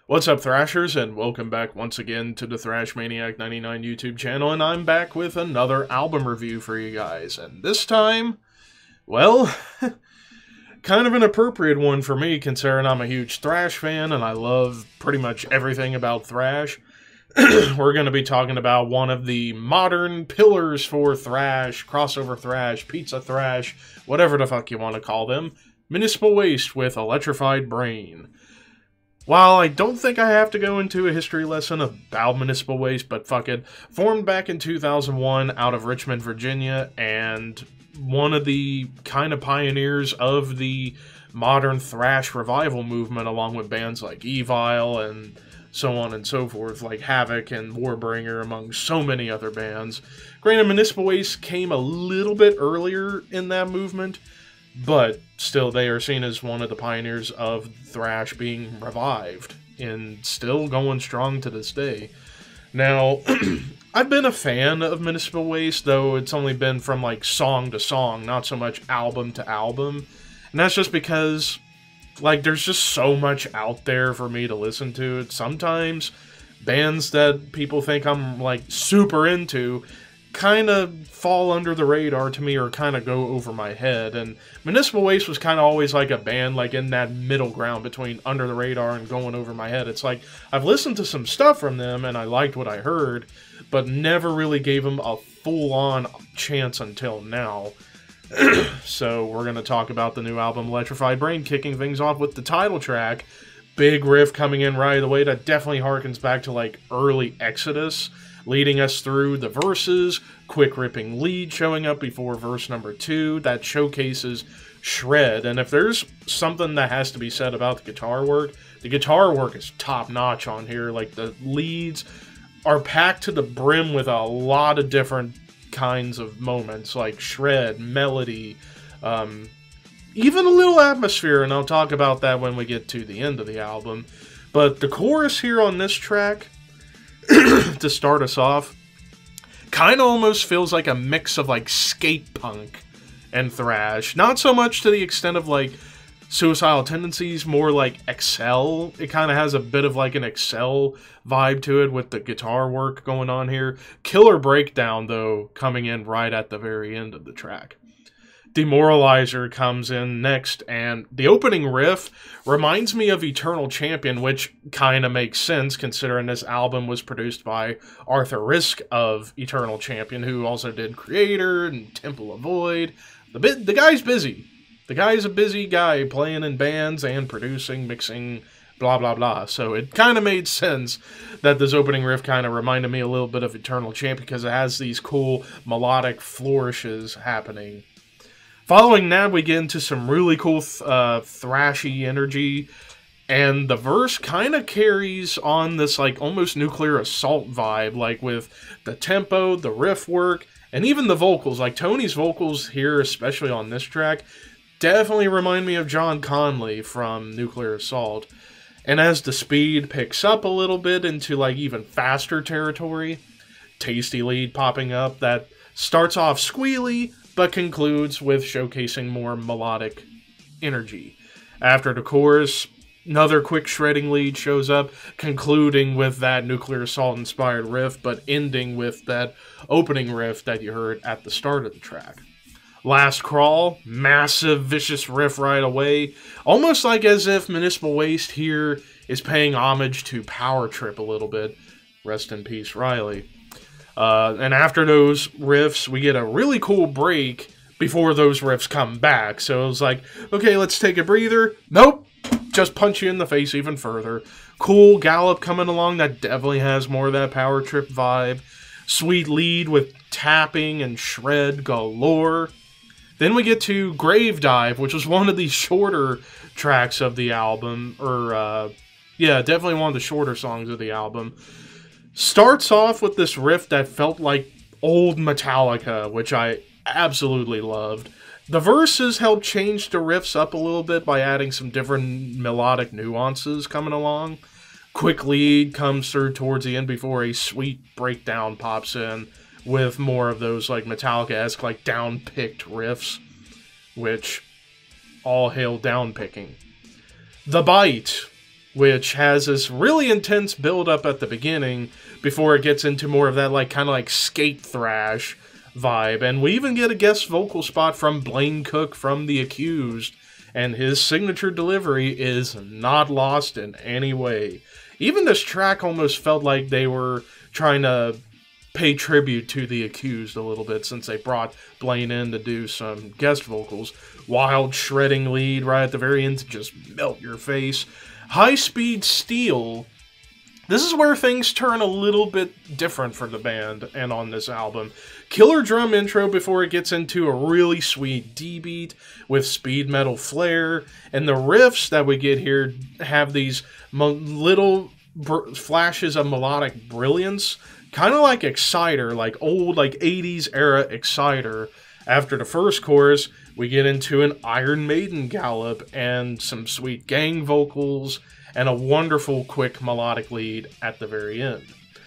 What's up, Thrashers, and welcome back once again to the Thrash Maniac 99 YouTube channel, and I'm back with another album review for you guys, and this time, well, kind of an appropriate one for me, considering I'm a huge Thrash fan, and I love pretty much everything about Thrash. We're going to be talking about one of the modern pillars for Thrash, crossover Thrash, pizza Thrash, whatever the fuck you want to call them, Municipal Waste with Electrified Brain. While I don't think I have to go into a history lesson about Municipal Waste, but fuck it, formed back in 2001 out of Richmond, Virginia, and one of the kind of pioneers of the modern thrash revival movement, along with bands like Evil and so on and so forth, like Havoc and Warbringer, among so many other bands. Granted, Municipal Waste came a little bit earlier in that movement, but still, they are seen as one of the pioneers of thrash being revived, and still going strong to this day. Now, I've been a fan of Municipal Waste, though it's only been from like song to song, not so much album to album. And that's just because, like, there's just so much out there for me to listen to. Sometimes bands that people think I'm like super into kind of fall under the radar to me, or kind of go over my head, and Municipal Waste was kind of always like a band like in that middle ground between under the radar and going over my head. It's like, I've listened to some stuff from them and I liked what I heard, but never really gave them a full-on chance until now. So we're going to talk about the new album Electrified Brain, kicking things off with the title track. Big riff coming in right away that definitely harkens back to like early Exodus, leading us through the verses, quick ripping lead showing up before verse number 2 that showcases shred. And if there's something that has to be said about the guitar work is top notch on here. Like, the leads are packed to the brim with a lot of different kinds of moments, like shred, melody, even a little atmosphere, and I'll talk about that when we get to the end of the album. But the chorus here on this track, to start us off, kind of almost feels like a mix of like skate punk and thrash. Not so much to the extent of like Suicidal Tendencies, more like Excel. It kind of has a bit of like an Excel vibe to it with the guitar work going on here. Killer breakdown, though, coming in right at the very end of the track. Demoralizer comes in next, and the opening riff reminds me of Eternal Champion, which kind of makes sense considering this album was produced by Arthur Risk of Eternal Champion, who also did Creator and Temple of Void. The guy's busy. The guy's a busy guy, playing in bands and producing, mixing, blah blah blah. So it kind of made sense that this opening riff kind of reminded me a little bit of Eternal Champion, because it has these cool melodic flourishes happening. Following that, we get into some really cool thrashy energy, and the verse kind of carries on this like almost Nuclear Assault vibe, like with the tempo, the riff work, and even the vocals. Like, Tony's vocals here, especially on this track, definitely remind me of John Conley from Nuclear Assault. And as the speed picks up a little bit into like even faster territory, tasty lead popping up that starts off squealy, but concludes with showcasing more melodic energy. After the chorus, another quick shredding lead shows up, concluding with that Nuclear Assault-inspired riff, but ending with that opening riff that you heard at the start of the track. Last Crawl, massive, vicious riff right away, almost like as if Municipal Waste here is paying homage to Power Trip a little bit. Rest in peace, Riley. And after those riffs, we get a really cool break before those riffs come back. So it was like, okay, let's take a breather. Nope, just punch you in the face even further. Cool gallop coming along that definitely has more of that Power Trip vibe. Sweet lead with tapping and shred galore. Then we get to Grave Dive, which was one of the shorter tracks of the album. Yeah, definitely one of the shorter songs of the album. Starts off with this riff that felt like old Metallica, which I absolutely loved. The verses help change the riffs up a little bit by adding some different melodic nuances coming along. Quick lead comes through towards the end before a sweet breakdown pops in with more of those like Metallica-esque like down-picked riffs, which all hail down-picking. The Bite. which has this really intense build-up at the beginning before it gets into more of that like kind of like skate thrash vibe. And we even get a guest vocal spot from Blaine Cook from The Accused, and his signature delivery is not lost in any way. Even this track almost felt like they were trying to pay tribute to The Accused a little bit, since they brought Blaine in to do some guest vocals. Wild shredding lead right at the very end to just melt your face. High-speed steel. This is where things turn a little bit different for the band and on this album. Killer drum intro before it gets into a really sweet D-beat with speed metal flair. And the riffs that we get here have these little flashes of melodic brilliance. Kind of like Exciter, like old like 80s era Exciter. After the first chorus, we get into an Iron Maiden gallop and some sweet gang vocals and a wonderful quick melodic lead at the very end.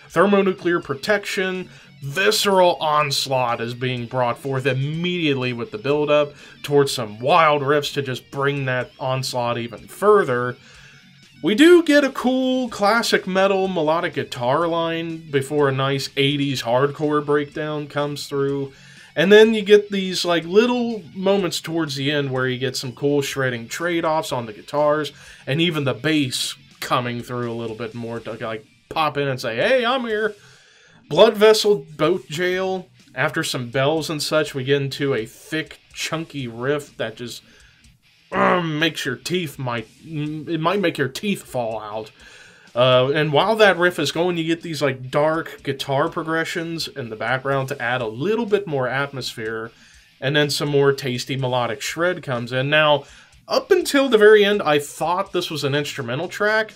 Thermonuclear protection, visceral onslaught is being brought forth immediately with the build-up towards some wild riffs to just bring that onslaught even further. We do get a cool classic metal melodic guitar line before a nice 80s hardcore breakdown comes through. And then you get these like little moments towards the end where you get some cool shredding trade-offs on the guitars, and even the bass coming through a little bit more to like pop in and say, hey, I'm here. Blood Vessel Boat Jail. After some bells and such, we get into a thick, chunky riff that just makes your teeth might make your teeth fall out. And while that riff is going, you get these like dark guitar progressions in the background to add a little bit more atmosphere, and then some more tasty melodic shred comes in. Now, up until the very end, I thought this was an instrumental track,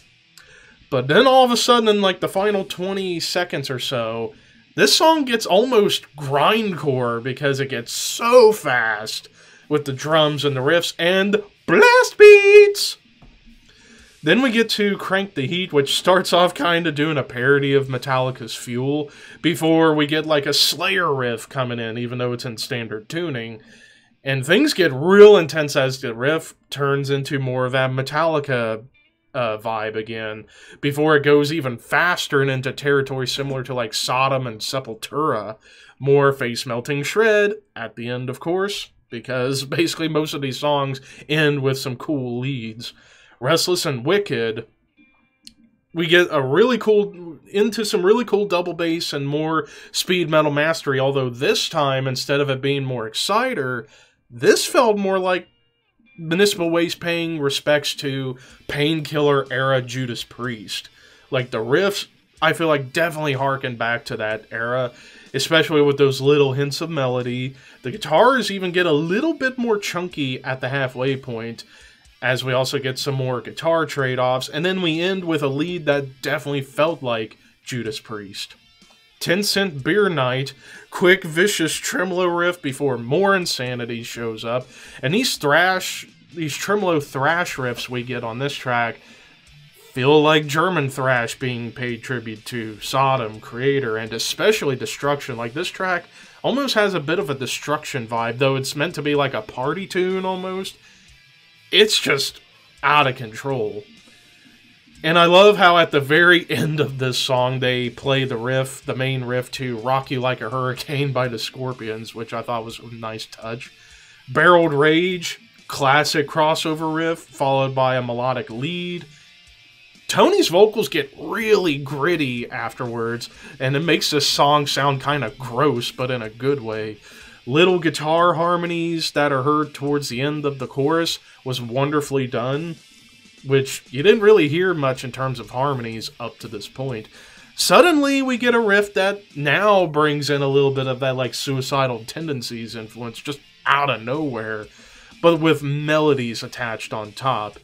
but then all of a sudden, in like the final 20 seconds or so, this song gets almost grindcore because it gets so fast with the drums and the riffs and blast beats. Then we get to Crank the Heat, which starts off kind of doing a parody of Metallica's Fuel, before we get like a Slayer riff coming in, even though it's in standard tuning. And things get real intense as the riff turns into more of that Metallica vibe again, before it goes even faster and into territory similar to like Sodom and Sepultura. More face-melting shred at the end, of course, because basically most of these songs end with some cool leads. Restless and Wicked, we get a really cool, into some really cool double bass and more speed metal mastery, although this time, instead of it being more Exciter, this felt more like Municipal Waste paying respects to Painkiller era Judas Priest. Like the riffs, I feel like definitely harken back to that era, especially with those little hints of melody. The guitars even get a little bit more chunky at the halfway point, as we also get some more guitar trade-offs, and then we end with a lead that definitely felt like Judas Priest. 10-cent beer night, quick vicious tremolo riff before more insanity shows up, and these tremolo thrash riffs we get on this track feel like German thrash being paid tribute to Sodom, Creator, and especially Destruction. Like this track almost has a bit of a Destruction vibe, though it's meant to be like a party tune almost. It's just out of control. And I love how at the very end of this song, they play the riff, the main riff to Rock You Like a Hurricane by the Scorpions, which I thought was a nice touch. Barreled Rage, classic crossover riff, followed by a melodic lead. Tony's vocals get really gritty afterwards, and it makes this song sound kind of gross, but in a good way. Little guitar harmonies that are heard towards the end of the chorus was wonderfully done, which you didn't really hear much in terms of harmonies up to this point. Suddenly, we get a riff that now brings in a little bit of that like Suicidal Tendencies influence just out of nowhere, but with melodies attached on top.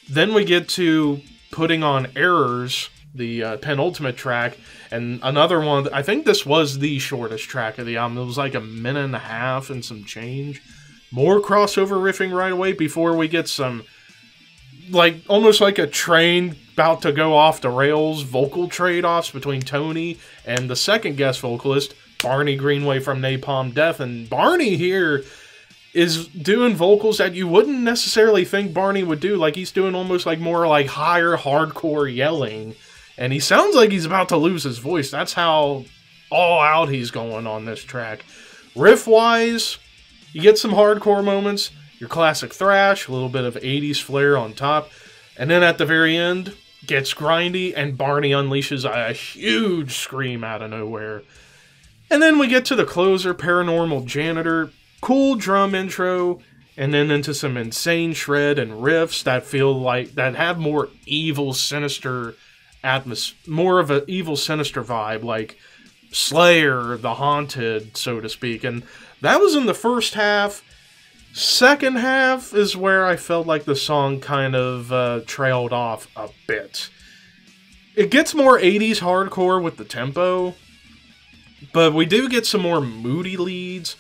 Then we get to Putting on Errors, the penultimate track, and another one, I think this was the shortest track of the album. It was like a minute and a half and some change. More crossover riffing right away before we get some, like, almost like a train about to go off the rails vocal trade-offs between Tony and the second guest vocalist, Barney Greenway from Napalm Death. And Barney here is doing vocals that you wouldn't necessarily think Barney would do. Like, he's doing almost like more like higher hardcore yelling. And he sounds like he's about to lose his voice. That's how all out he's going on this track. Riff-wise, you get some hardcore moments. Your classic thrash, a little bit of 80s flair on top. And then at the very end, gets grindy, and Barney unleashes a huge scream out of nowhere. And then we get to the closer, Paranormal Janitor. Cool drum intro, and then into some insane shred and riffs that feel like, that have more evil, sinister more of an evil, sinister vibe, like Slayer, The Haunted, so to speak. And that was in the first half. Second half is where I felt like the song kind of trailed off a bit. It gets more 80s hardcore with the tempo, but we do get some more moody leads.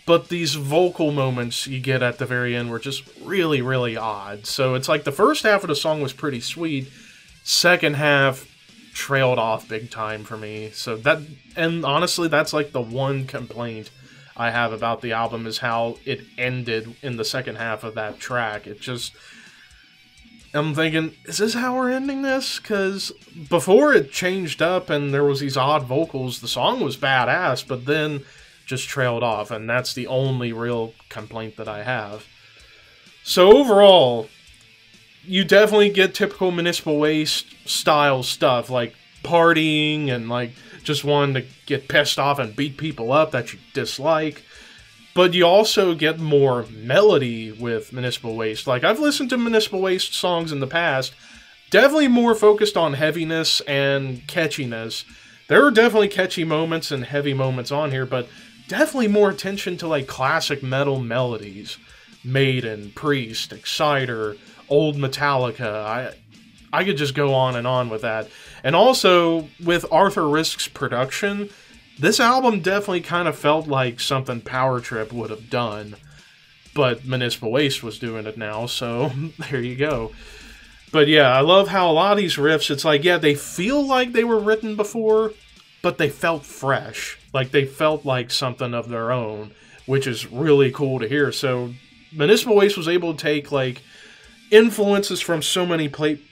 But these vocal moments you get at the very end were just really, really odd. So it's like the first half of the song was pretty sweet. Second half trailed off big time for me. So that, and honestly, that's like the one complaint I have about the album, is how it ended in the second half of that track. It just, I'm thinking, is this how we're ending this? Because before it changed up and there was these odd vocals, the song was badass, but then just trailed off, and that's the only real complaint that I have. So overall, you definitely get typical Municipal Waste style stuff, like partying and like just wanting to get pissed off and beat people up that you dislike. But you also get more melody with Municipal Waste. Like, I've listened to Municipal Waste songs in the past, definitely more focused on heaviness and catchiness. There are definitely catchy moments and heavy moments on here, but definitely more attention to like classic metal melodies. Maiden, Priest, Exciter, old Metallica. I could just go on with that. And also, with Arthur Risk's production, this album definitely kind of felt like something Power Trip would have done. But Municipal Waste was doing it now, so there you go. But yeah, I love how a lot of these riffs, it's like, yeah, they feel like they were written before, but they felt fresh. Like, they felt like something of their own, which is really cool to hear. So, Municipal Waste was able to take, like, influences from so many places,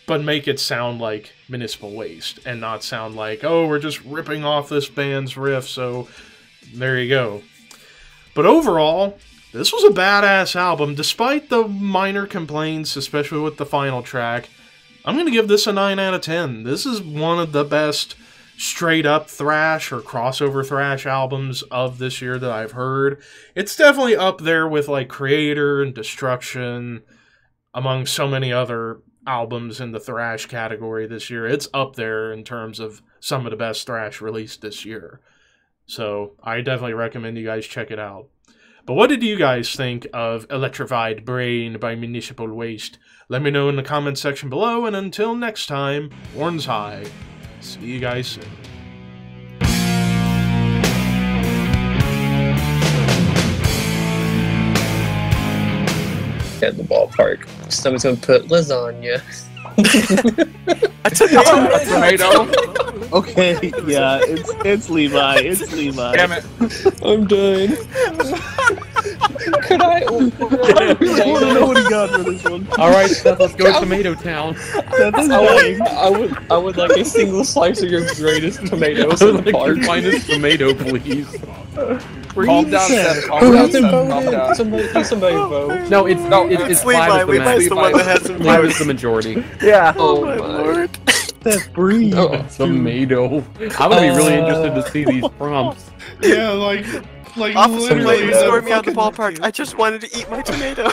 but make it sound like Municipal Waste, and not sound like, oh, we're just ripping off this band's riff, so there you go. But overall, this was a badass album, despite the minor complaints, especially with the final track. I'm going to give this a 9 out of 10. This is one of the best straight-up thrash or crossover thrash albums of this year that I've heard. It's definitely up there with, like, Creator and Destruction, among so many other albums in the thrash category this year. It's up there in terms of some of the best thrash released this year. So, I definitely recommend you guys check it out. But what did you guys think of Electrified Brain by Municipal Waste? Let me know in the comments section below, and until next time, horns high. See you guys soon. At the ballpark, someone's gonna put lasagna. A tomato. Okay, yeah, it's Levi. It's Levi. Damn it! I'm done. Could I I want to know what he got for this one. All right, Seth, let's go to Tomato Town. Seth is dying. I would like a single slice of your greatest tomatoes I in would the like park. your finest tomato, please. Calm down, Seth. Calm down, Seth. Calm down. Somebody vote. No, it's Levi. five is the Levi's the one that has some Five votes. is the majority. Yeah. Oh my lord. Seth, breathe. Oh, Tomato. I would be really interested to see these prompts. Yeah, like Officer, literally. please escort me out the ballpark. I just wanted to eat my tomato.